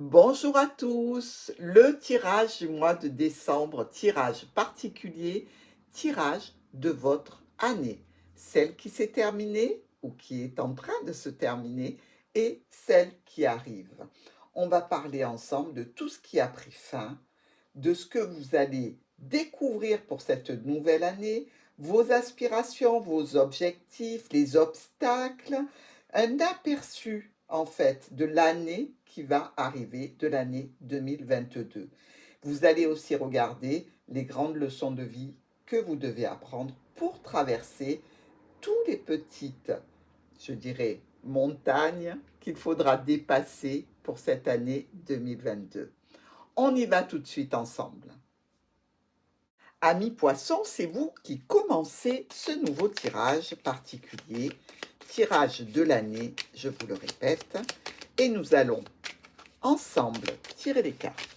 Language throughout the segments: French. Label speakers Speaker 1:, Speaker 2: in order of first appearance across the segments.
Speaker 1: Bonjour à tous, le tirage du mois de décembre, tirage particulier, tirage de votre année, celle qui s'est terminée ou qui est en train de se terminer et celle qui arrive. On va parler ensemble de tout ce qui a pris fin, de ce que vous allez découvrir pour cette nouvelle année, vos aspirations, vos objectifs, les obstacles, un aperçu en fait de l'année qui va arriver, de l'année 2022. Vous allez aussi regarder les grandes leçons de vie que vous devez apprendre pour traverser toutes les petites, je dirais, montagnes qu'il faudra dépasser pour cette année 2022. On y va tout de suite ensemble. Amis poissons, c'est vous qui commencez ce nouveau tirage particulier, tirage de l'année, je vous le répète, et nous allons ensemble tirer les cartes.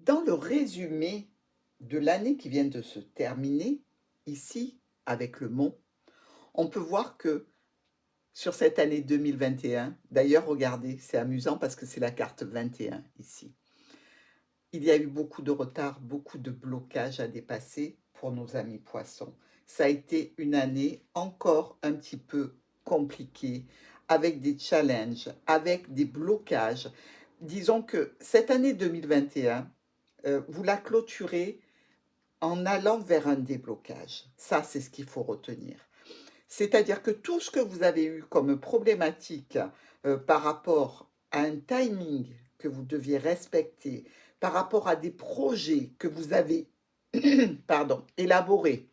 Speaker 1: Dans le résumé de l'année qui vient de se terminer, ici, avec le mont, on peut voir que sur cette année 2021, d'ailleurs, regardez, c'est amusant parce que c'est la carte 21 ici. Il y a eu beaucoup de retard, beaucoup de blocages à dépasser pour nos amis poissons. Ça a été une année encore un petit peu compliquée, avec des challenges, avec des blocages. Disons que cette année 2021, vous la clôturez en allant vers un déblocage. Ça, c'est ce qu'il faut retenir. C'est-à-dire que tout ce que vous avez eu comme problématique par rapport à un timing que vous deviez respecter, par rapport à des projets que vous avez pardon, élaborés,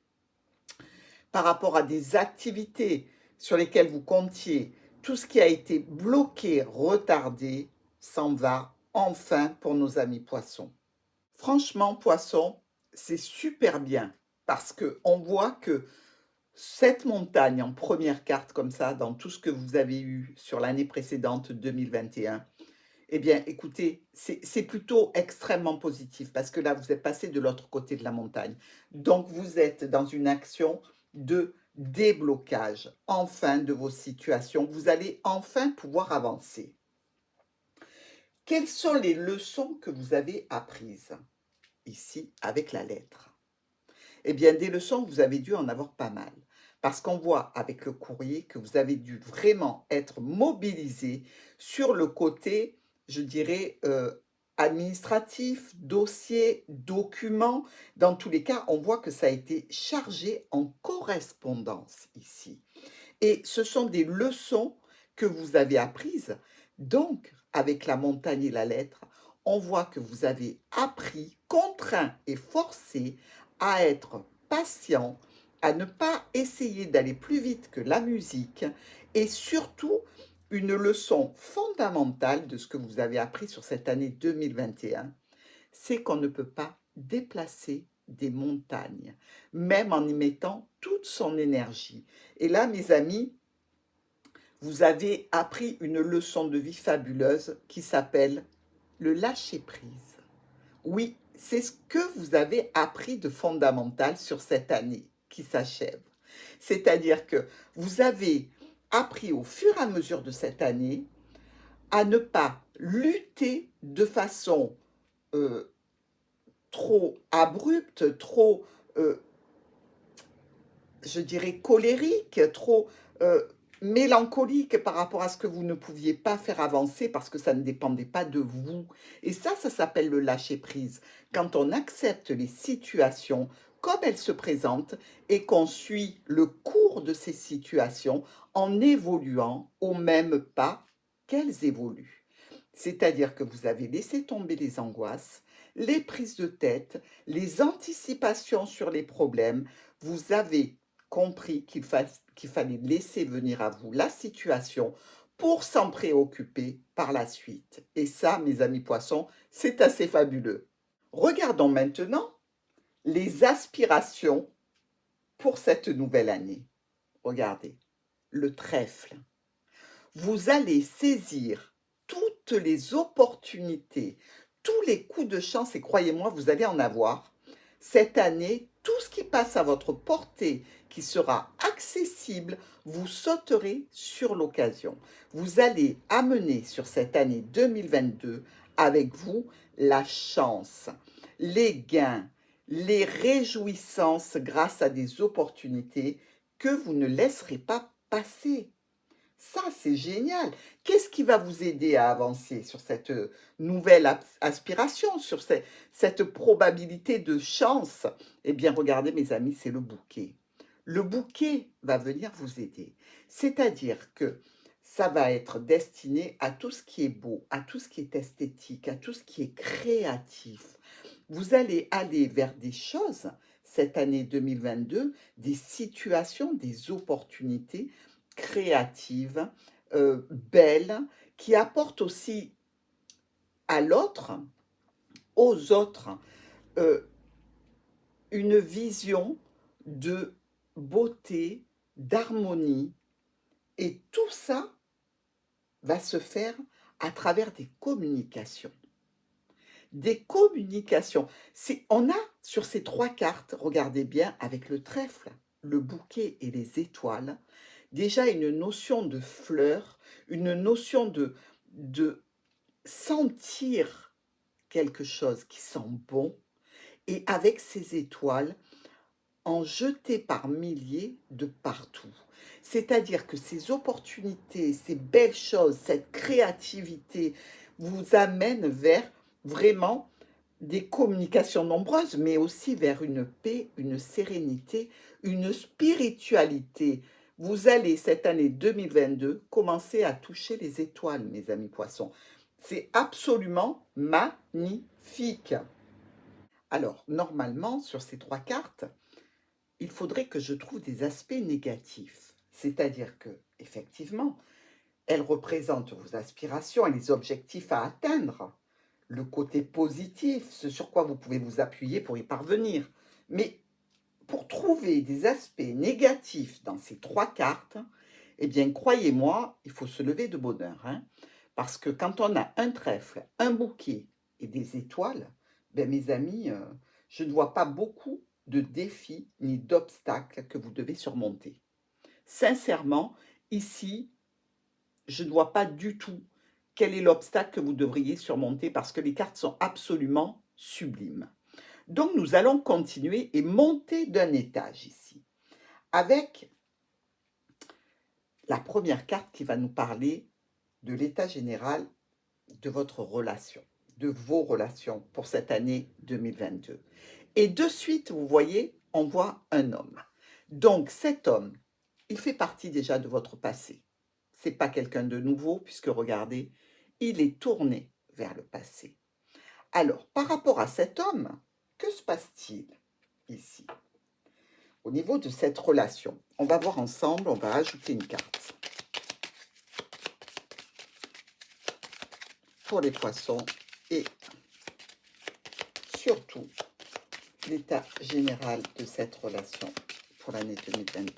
Speaker 1: par rapport à des activités sur lesquelles vous comptiez, tout ce qui a été bloqué, retardé, s'en va enfin pour nos amis poissons. Franchement, poissons, c'est super bien parce qu'on voit que cette montagne en première carte comme ça, dans tout ce que vous avez eu sur l'année précédente 2021, eh bien, écoutez, c'est plutôt extrêmement positif parce que là, vous êtes passé de l'autre côté de la montagne. Donc, vous êtes dans une action de déblocage, enfin, de vos situations. Vous allez enfin pouvoir avancer. Quelles sont les leçons que vous avez apprises ici avec la lettre? Eh bien, des leçons, vous avez dû en avoir pas mal. Parce qu'on voit avec le courrier que vous avez dû vraiment être mobilisé sur le côté, je dirais, administratif, dossier, document. Dans tous les cas, on voit que ça a été chargé en correspondance ici. Et ce sont des leçons que vous avez apprises. Donc, avec la montagne et la lettre, on voit que vous avez appris, contraint et forcé à être patient, à ne pas essayer d'aller plus vite que la musique et surtout une leçon fondamentale de ce que vous avez appris sur cette année 2021, c'est qu'on ne peut pas déplacer des montagnes, même en y mettant toute son énergie. Et là, mes amis, vous avez appris une leçon de vie fabuleuse qui s'appelle le lâcher-prise. Oui, c'est ce que vous avez appris de fondamental sur cette année qui s'achève. C'est-à-dire que vous avez appris au fur et à mesure de cette année à ne pas lutter de façon trop abrupte, trop, je dirais, colérique, trop mélancolique par rapport à ce que vous ne pouviez pas faire avancer parce que ça ne dépendait pas de vous. Et ça s'appelle le lâcher-prise. Quand on accepte les situations comme elles se présentent et qu'on suit le cours de ces situations en évoluant au même pas qu'elles évoluent. C'est-à-dire que vous avez laissé tomber les angoisses, les prises de tête, les anticipations sur les problèmes. Vous avez compris qu'il fallait laisser venir à vous la situation pour s'en préoccuper par la suite. Et ça, mes amis poissons, c'est assez fabuleux. Regardons maintenant les aspirations pour cette nouvelle année. Regardez, le trèfle. Vous allez saisir toutes les opportunités, tous les coups de chance, et croyez-moi, vous allez en avoir. Cette année, tout ce qui passe à votre portée, qui sera accessible, vous sauterez sur l'occasion. Vous allez amener sur cette année 2022 avec vous la chance, les gains, les réjouissances grâce à des opportunités que vous ne laisserez pas passer. Ça, c'est génial. Qu'est-ce qui va vous aider à avancer sur cette nouvelle aspiration, sur cette probabilité de chance? Eh bien, regardez, mes amis, c'est le bouquet. Le bouquet va venir vous aider. C'est-à-dire que ça va être destiné à tout ce qui est beau, à tout ce qui est esthétique, à tout ce qui est créatif. Vous allez aller vers des choses, cette année 2022, des situations, des opportunités créatives, belles, qui apportent aussi à l'autre, aux autres, une vision de beauté, d'harmonie. Et tout ça va se faire à travers des communications. Des communications. On a sur ces 3 cartes, regardez bien, avec le trèfle, le bouquet et les étoiles, déjà une notion de fleur, une notion de sentir quelque chose qui sent bon, et avec ces étoiles, en jeter par milliers de partout. C'est-à-dire que ces opportunités, ces belles choses, cette créativité vous amènent vers vraiment des communications nombreuses, mais aussi vers une paix, une sérénité, une spiritualité. Vous allez, cette année 2022, commencer à toucher les étoiles, mes amis poissons. C'est absolument magnifique. Alors, normalement, sur ces 3 cartes, il faudrait que je trouve des aspects négatifs. C'est-à-dire que, effectivement, elles représentent vos aspirations et les objectifs à atteindre, le côté positif, ce sur quoi vous pouvez vous appuyer pour y parvenir. Mais pour trouver des aspects négatifs dans ces 3 cartes, eh bien, croyez-moi, il faut se lever de bonne heure, hein, parce que quand on a un trèfle, un bouquet et des étoiles, ben, mes amis, je ne vois pas beaucoup de défis ni d'obstacles que vous devez surmonter. Sincèrement, ici, je ne vois pas du tout quel est l'obstacle que vous devriez surmonter parce que les cartes sont absolument sublimes. Donc, nous allons continuer et monter d'un étage ici, avec la première carte qui va nous parler de l'état général de votre relation, de vos relations pour cette année 2022. Et de suite, vous voyez, on voit un homme. Donc cet homme, il fait partie déjà de votre passé. C'est pas quelqu'un de nouveau puisque regardez, il est tourné vers le passé. Alors, par rapport à cet homme, que se passe-t-il ici? Au niveau de cette relation, on va voir ensemble, on va ajouter une carte. Pour les poissons et surtout l'état général de cette relation pour l'année 2022.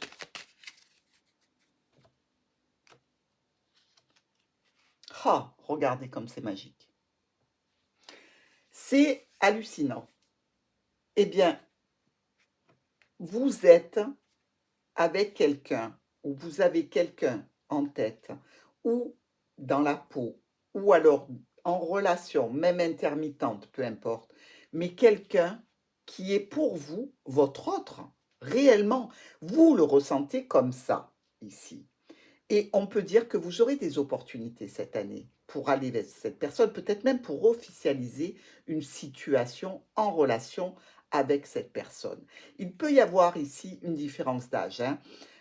Speaker 1: Ah, regardez comme c'est magique. C'est hallucinant. Eh bien, vous êtes avec quelqu'un ou vous avez quelqu'un en tête ou dans la peau ou alors en relation, même intermittente, peu importe, mais quelqu'un qui est pour vous votre autre, réellement. Vous le ressentez comme ça ici. Et on peut dire que vous aurez des opportunités cette année pour aller vers cette personne, peut-être même pour officialiser une situation en relation avec cette personne. Il peut y avoir ici une différence d'âge, hein,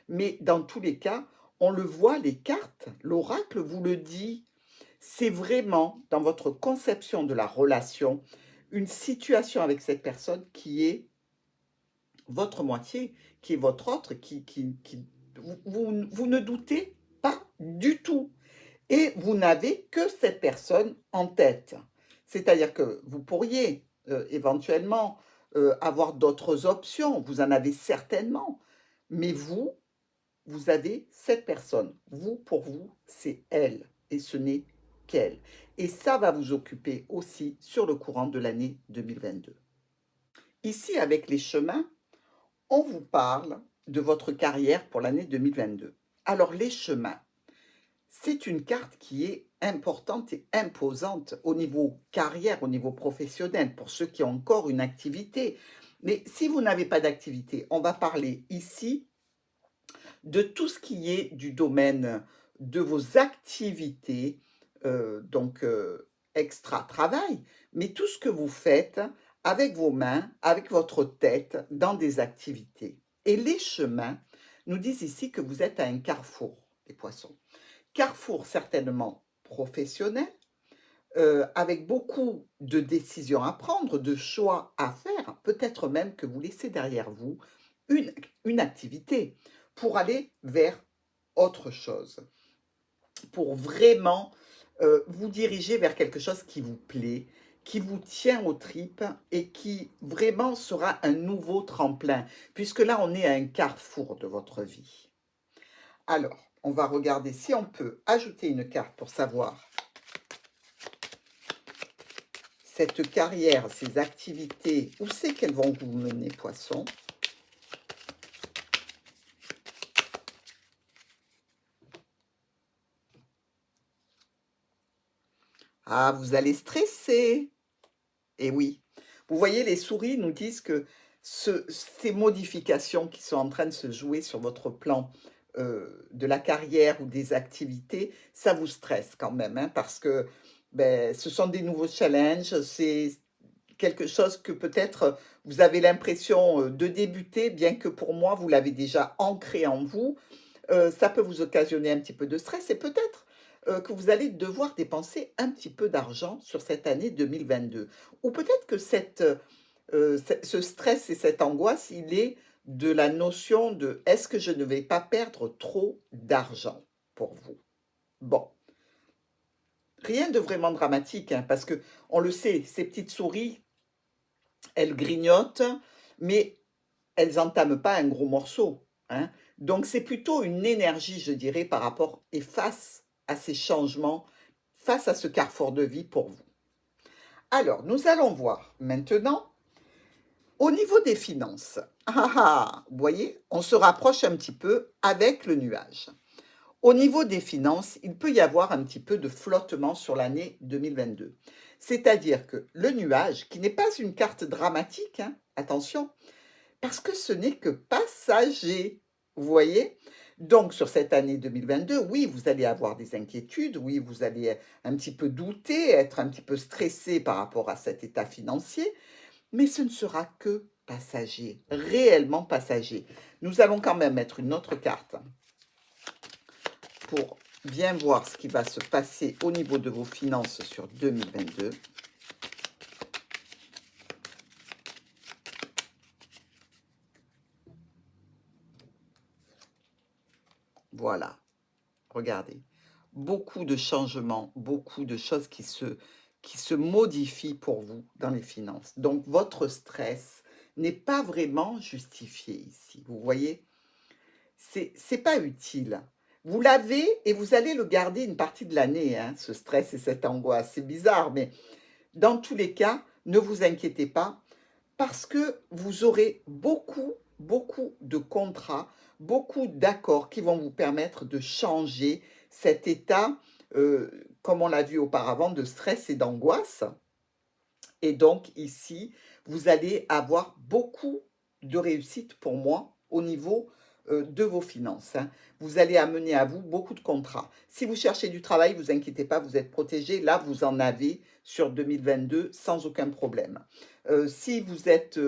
Speaker 1: mais dans tous les cas, on le voit, les cartes, l'oracle vous le dit, c'est vraiment dans votre conception de la relation, une situation avec cette personne qui est votre moitié, qui est votre autre, vous ne doutez pas du tout. Et vous n'avez que cette personne en tête. C'est-à-dire que vous pourriez éventuellement avoir d'autres options, vous en avez certainement, mais vous avez cette personne. Vous, pour vous, c'est elle, et ce n'est qu'elle. Et ça va vous occuper aussi sur le courant de l'année 2022. Ici, avec les chemins, on vous parle de votre carrière pour l'année 2022. Alors, les chemins, c'est une carte qui est importante et imposante au niveau carrière, au niveau professionnel, pour ceux qui ont encore une activité. Mais si vous n'avez pas d'activité, on va parler ici de tout ce qui est du domaine de vos activités, donc extra-travail, mais tout ce que vous faites avec vos mains, avec votre tête, dans des activités. Et les chemins nous disent ici que vous êtes à un carrefour, les poissons. Carrefour certainement professionnel, avec beaucoup de décisions à prendre, de choix à faire, peut-être même que vous laissez derrière vous une activité pour aller vers autre chose, pour vraiment vous diriger vers quelque chose qui vous plaît, qui vous tient aux tripes et qui vraiment sera un nouveau tremplin, puisque là, on est à un carrefour de votre vie. Alors, on va regarder si on peut ajouter une carte pour savoir cette carrière, ces activités, où c'est qu'elles vont vous mener, poisson. Ah, vous allez stresser. Et oui, vous voyez, les souris nous disent que ces modifications qui sont en train de se jouer sur votre plan de la carrière ou des activités, ça vous stresse quand même, hein, parce que ben, ce sont des nouveaux challenges, c'est quelque chose que peut-être vous avez l'impression de débuter, bien que pour moi, vous l'avez déjà ancré en vous. Ça peut vous occasionner un petit peu de stress et peut-être que vous allez devoir dépenser un petit peu d'argent sur cette année 2022. Ou peut-être que ce stress et cette angoisse, il est de la notion de est-ce que je ne vais pas perdre trop d'argent pour vous? Bon, rien de vraiment dramatique, hein, parce que on le sait, ces petites souris, elles grignotent, mais elles n'entament pas un gros morceau, hein. Donc c'est plutôt une énergie, je dirais, par rapport et face à ces changements, face à ce carrefour de vie pour vous. Alors, nous allons voir maintenant au niveau des finances. Vous voyez, on se rapproche un petit peu avec le nuage. Au niveau des finances, il peut y avoir un petit peu de flottement sur l'année 2022. C'est-à-dire que le nuage, qui n'est pas une carte dramatique, hein, attention, parce que ce n'est que passager, vous voyez? Donc, sur cette année 2022, oui, vous allez avoir des inquiétudes, oui, vous allez un petit peu douter, être un petit peu stressé par rapport à cet état financier, mais ce ne sera que passager, réellement passager. Nous allons quand même mettre une autre carte pour bien voir ce qui va se passer au niveau de vos finances sur 2022. Voilà, regardez. Beaucoup de changements, beaucoup de choses qui se modifient pour vous dans les finances. Donc, votre stress n'est pas vraiment justifié ici. Vous voyez, c'est pas utile. Vous l'avez et vous allez le garder une partie de l'année, hein, ce stress et cette angoisse. C'est bizarre, mais dans tous les cas, ne vous inquiétez pas parce que vous aurez beaucoup, beaucoup de contrats, beaucoup d'accords qui vont vous permettre de changer cet état, comme on l'a vu auparavant, de stress et d'angoisse. Et donc ici, vous allez avoir beaucoup de réussite pour moi au niveau de vos finances, hein. Vous allez amener à vous beaucoup de contrats. Si vous cherchez du travail, vous inquiétez pas, vous êtes protégé. Là, vous en avez sur 2022 sans aucun problème. Si vous êtes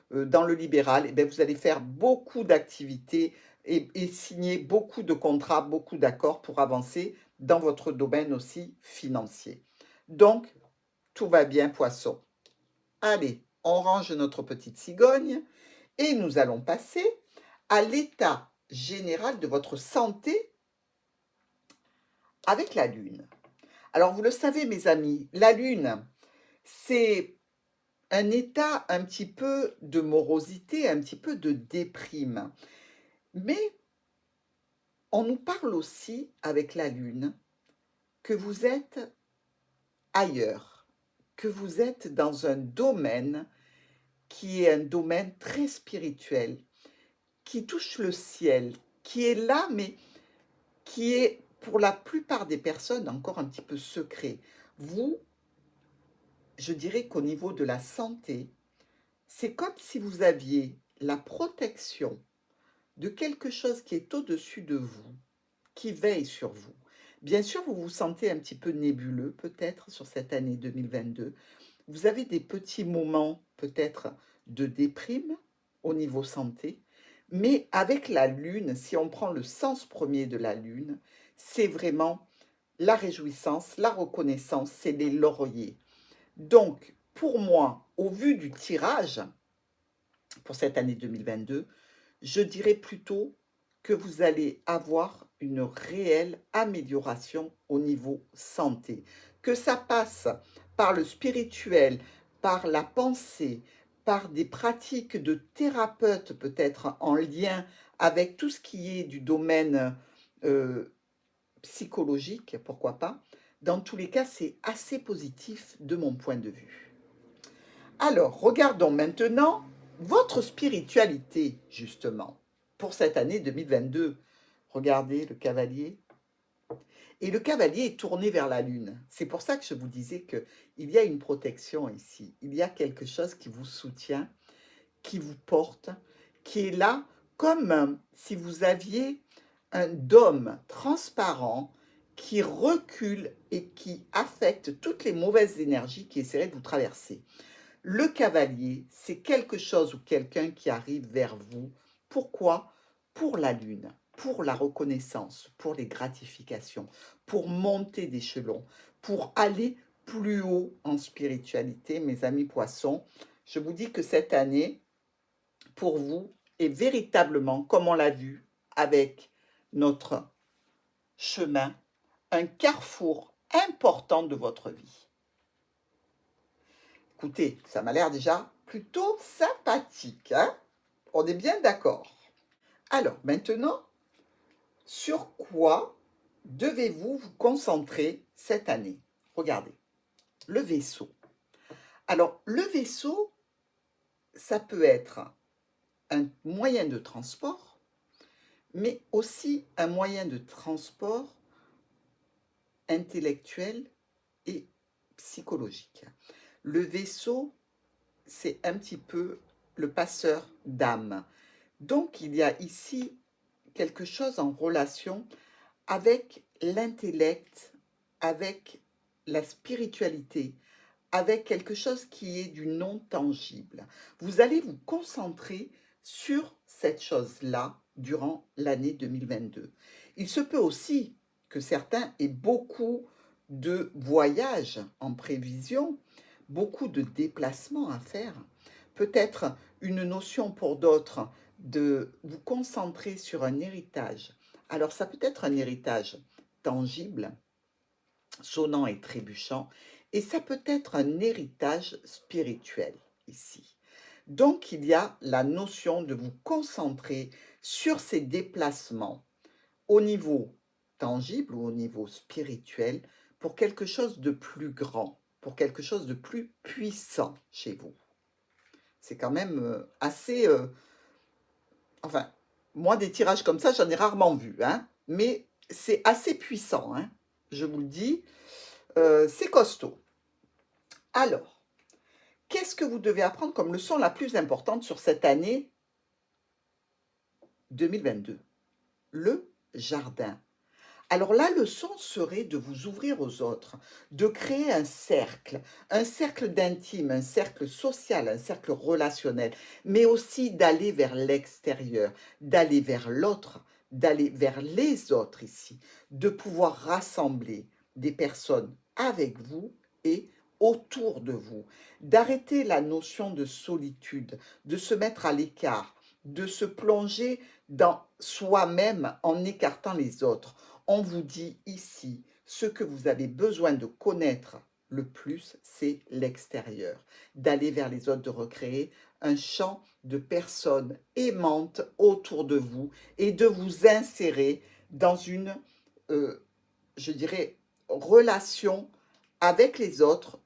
Speaker 1: dans le libéral, eh bien, vous allez faire beaucoup d'activités et signer beaucoup de contrats, beaucoup d'accords pour avancer dans votre domaine aussi financier. Donc, tout va bien, poisson. Allez, on range notre petite cigogne et nous allons passer à l'état général de votre santé avec la Lune. Alors, vous le savez, mes amis, la Lune, c'est un état un petit peu de morosité, un petit peu de déprime. Mais on nous parle aussi avec la Lune que vous êtes ailleurs, que vous êtes dans un domaine qui est un domaine très spirituel, qui touche le ciel, qui est là, mais qui est pour la plupart des personnes encore un petit peu secret. Vous, je dirais qu'au niveau de la santé, c'est comme si vous aviez la protection de quelque chose qui est au-dessus de vous, qui veille sur vous. Bien sûr, vous vous sentez un petit peu nébuleux peut-être sur cette année 2022. Vous avez des petits moments peut-être de déprime au niveau santé, mais avec la Lune, si on prend le sens premier de la Lune, c'est vraiment la réjouissance, la reconnaissance, c'est les lauriers. Donc, pour moi, au vu du tirage pour cette année 2022, je dirais plutôt que vous allez avoir une réelle amélioration au niveau santé. Que ça passe par le spirituel, par la pensée, par des pratiques de thérapeute peut-être en lien avec tout ce qui est du domaine psychologique, pourquoi pas. Dans tous les cas, c'est assez positif de mon point de vue. Alors, regardons maintenant votre spiritualité, justement, pour cette année 2022. Regardez le cavalier. Et le cavalier est tourné vers la lune. C'est pour ça que je vous disais qu'il y a une protection ici. Il y a quelque chose qui vous soutient, qui vous porte, qui est là comme si vous aviez un dôme transparent qui recule et qui affecte toutes les mauvaises énergies qui essaieraient de vous traverser. Le cavalier, c'est quelque chose ou quelqu'un qui arrive vers vous. Pourquoi? Pour la lune, pour la reconnaissance, pour les gratifications, pour monter d'échelon, pour aller plus haut en spiritualité, mes amis poissons. Je vous dis que cette année, pour vous, est véritablement, comme on l'a vu avec notre chemin, un carrefour important de votre vie. Écoutez, ça m'a l'air déjà plutôt sympathique, hein? On est bien d'accord. Alors, maintenant, sur quoi devez-vous vous concentrer cette année? Regardez, le vaisseau. Alors, le vaisseau, ça peut être un moyen de transport, mais aussi un moyen de transport intellectuel et psychologique. Le vaisseau, c'est un petit peu le passeur d'âme. Donc, il y a ici quelque chose en relation avec l'intellect, avec la spiritualité, avec quelque chose qui est du non tangible. Vous allez vous concentrer sur cette chose-là durant l'année 2022. Il se peut aussi que certains aient beaucoup de voyages en prévision, beaucoup de déplacements à faire, peut-être une notion pour d'autres de vous concentrer sur un héritage. Alors ça peut être un héritage tangible, sonnant et trébuchant, et ça peut être un héritage spirituel ici. Donc il y a la notion de vous concentrer sur ces déplacements au niveau tangible ou au niveau spirituel pour quelque chose de plus grand, pour quelque chose de plus puissant chez vous. C'est quand même assez... enfin, moi, des tirages comme ça, j'en ai rarement vu, hein, mais c'est assez puissant, hein, je vous le dis, c'est costaud. Alors, qu'est-ce que vous devez apprendre comme leçon la plus importante sur cette année 2022? Le jardin. Alors la leçon serait de vous ouvrir aux autres, de créer un cercle d'intime, un cercle social, un cercle relationnel, mais aussi d'aller vers l'extérieur, d'aller vers l'autre, d'aller vers les autres ici, de pouvoir rassembler des personnes avec vous et autour de vous, d'arrêter la notion de solitude, de se mettre à l'écart, de se plonger dans soi-même en écartant les autres. On vous dit ici, ce que vous avez besoin de connaître le plus, c'est l'extérieur, d'aller vers les autres, de recréer un champ de personnes aimantes autour de vous et de vous insérer dans une, je dirais, relation avec les autres,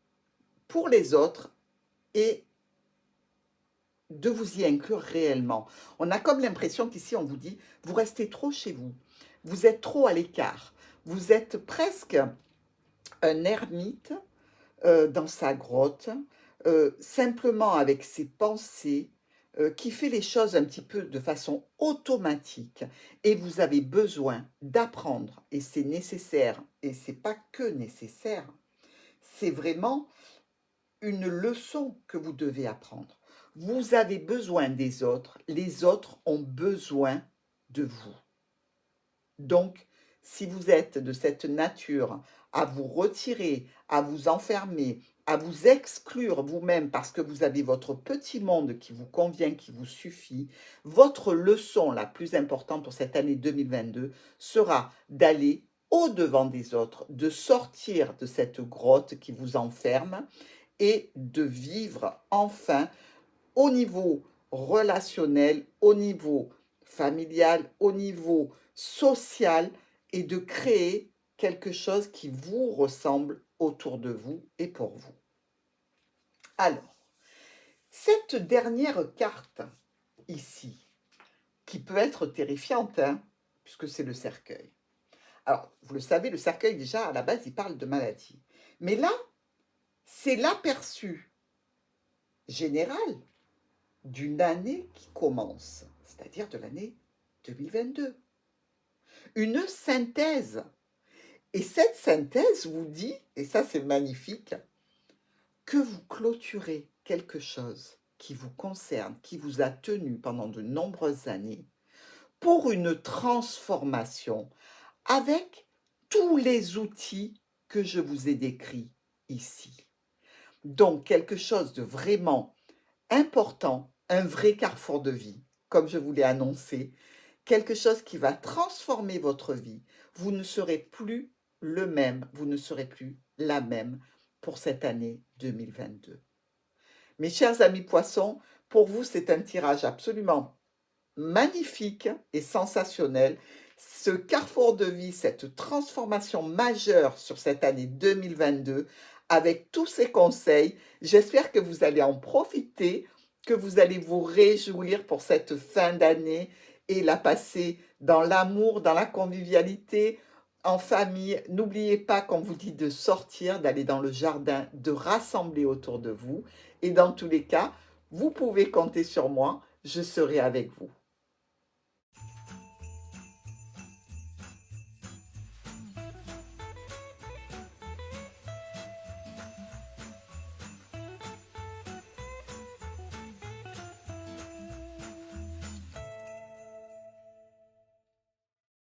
Speaker 1: pour les autres, et de vous y inclure réellement. On a comme l'impression qu'ici, on vous dit, vous restez trop chez vous, vous êtes trop à l'écart, vous êtes presque un ermite dans sa grotte, simplement avec ses pensées, qui fait les choses un petit peu de façon automatique, et vous avez besoin d'apprendre, et c'est nécessaire, et c'est pas que nécessaire, c'est vraiment une leçon que vous devez apprendre. Vous avez besoin des autres, les autres ont besoin de vous. Donc, si vous êtes de cette nature à vous retirer, à vous enfermer, à vous exclure vous-même parce que vous avez votre petit monde qui vous convient, qui vous suffit, votre leçon la plus importante pour cette année 2022 sera d'aller au-devant des autres, de sortir de cette grotte qui vous enferme et de vivre enfin au niveau relationnel, au niveau familial, au niveau social, et de créer quelque chose qui vous ressemble autour de vous et pour vous. Alors, cette dernière carte ici, qui peut être terrifiante, hein, puisque c'est le cercueil. Alors, vous le savez, le cercueil, déjà, à la base, il parle de maladie. Mais là, c'est l'aperçu général d'une année qui commence, c'est-à-dire de l'année 2022. Une synthèse. Et cette synthèse vous dit, et ça c'est magnifique, que vous clôturez quelque chose qui vous concerne, qui vous a tenu pendant de nombreuses années, pour une transformation avec tous les outils que je vous ai décrits ici. Donc quelque chose de vraiment important, un vrai carrefour de vie, comme je vous l'ai annoncé, quelque chose qui va transformer votre vie. Vous ne serez plus le même, vous ne serez plus la même pour cette année 2022. Mes chers amis poissons, pour vous, c'est un tirage absolument magnifique et sensationnel. Ce carrefour de vie, cette transformation majeure sur cette année 2022, avec tous ces conseils, j'espère que vous allez en profiter, que vous allez vous réjouir pour cette fin d'année et la passer dans l'amour, dans la convivialité, en famille. N'oubliez pas qu'on vous dit de sortir, d'aller dans le jardin, de rassembler autour de vous. Et dans tous les cas, vous pouvez compter sur moi, je serai avec vous.